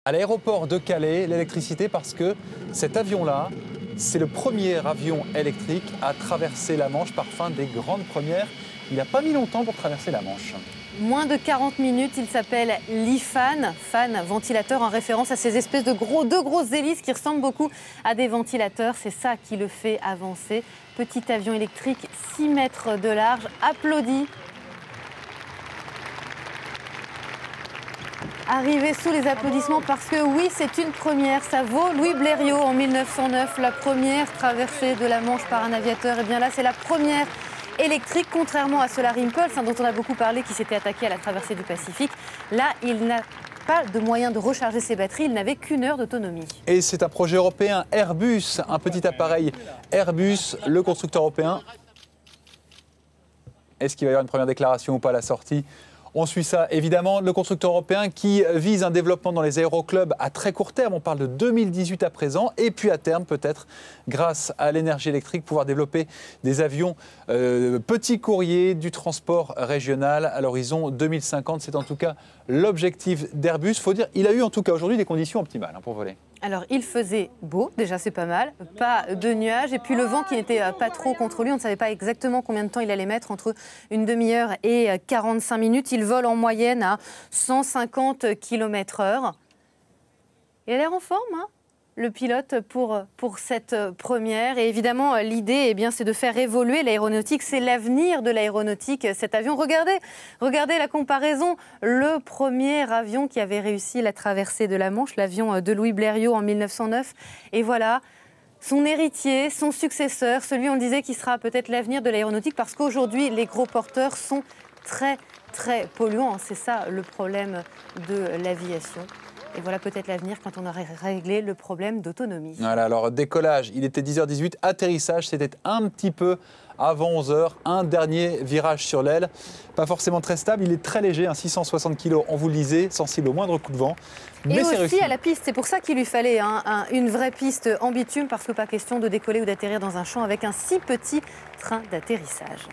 À l'aéroport de Calais, l'électricité parce que cet avion-là, c'est le premier avion électrique à traverser la Manche, parfum des grandes premières. Il n'a pas mis longtemps pour traverser la Manche. Moins de 40 minutes, il s'appelle l'IFAN, fan ventilateur en référence à ces espèces de deux grosses hélices qui ressemblent beaucoup à des ventilateurs. C'est ça qui le fait avancer. Petit avion électrique, 6 mètres de large, applaudi. Arrivé sous les applaudissements parce que oui, c'est une première. Ça vaut Louis Blériot en 1909, la première traversée de la Manche par un aviateur. Et bien là, c'est la première électrique, contrairement à Solar Impulse, dont on a beaucoup parlé, qui s'était attaqué à la traversée du Pacifique. Là, il n'a pas de moyen de recharger ses batteries, il n'avait qu'une heure d'autonomie. Et c'est un projet européen, Airbus, un petit appareil Airbus, le constructeur européen. Est-ce qu'il va y avoir une première déclaration ou pas à la sortie ? On suit ça, évidemment. Le constructeur européen qui vise un développement dans les aéroclubs à très court terme. On parle de 2018 à présent. Et puis à terme, peut-être, grâce à l'énergie électrique, pouvoir développer des avions petits courriers du transport régional à l'horizon 2050. C'est en tout cas l'objectif d'Airbus. Il faut dire, il a eu en tout cas aujourd'hui des conditions optimales pour voler. Alors, il faisait beau, déjà c'est pas mal, pas de nuages, et puis le vent qui n'était pas trop contre lui. On ne savait pas exactement combien de temps il allait mettre, entre une demi-heure et 45 minutes. Il vole en moyenne à 150 km/h. Il a l'air en forme, hein, le pilote, pour cette première. Et évidemment, l'idée, eh bien, c'est de faire évoluer l'aéronautique. C'est l'avenir de l'aéronautique, cet avion. Regardez la comparaison. Le premier avion qui avait réussi la traversée de la Manche, l'avion de Louis Blériot en 1909. Et voilà, son héritier, son successeur, celui, on disait, qui sera peut-être l'avenir de l'aéronautique, parce qu'aujourd'hui, les gros porteurs sont très polluants. C'est ça le problème de l'aviation. Et voilà peut-être l'avenir quand on aurait réglé le problème d'autonomie. Voilà, alors décollage, il était 10h18, atterrissage, c'était un petit peu avant 11h, un dernier virage sur l'aile. Pas forcément très stable, il est très léger, 660 kg, on vous le disait, sensible au moindre coup de vent. Mais et aussi réussi. À la piste, c'est pour ça qu'il lui fallait une vraie piste en bitume, parce que pas question de décoller ou d'atterrir dans un champ avec un si petit train d'atterrissage.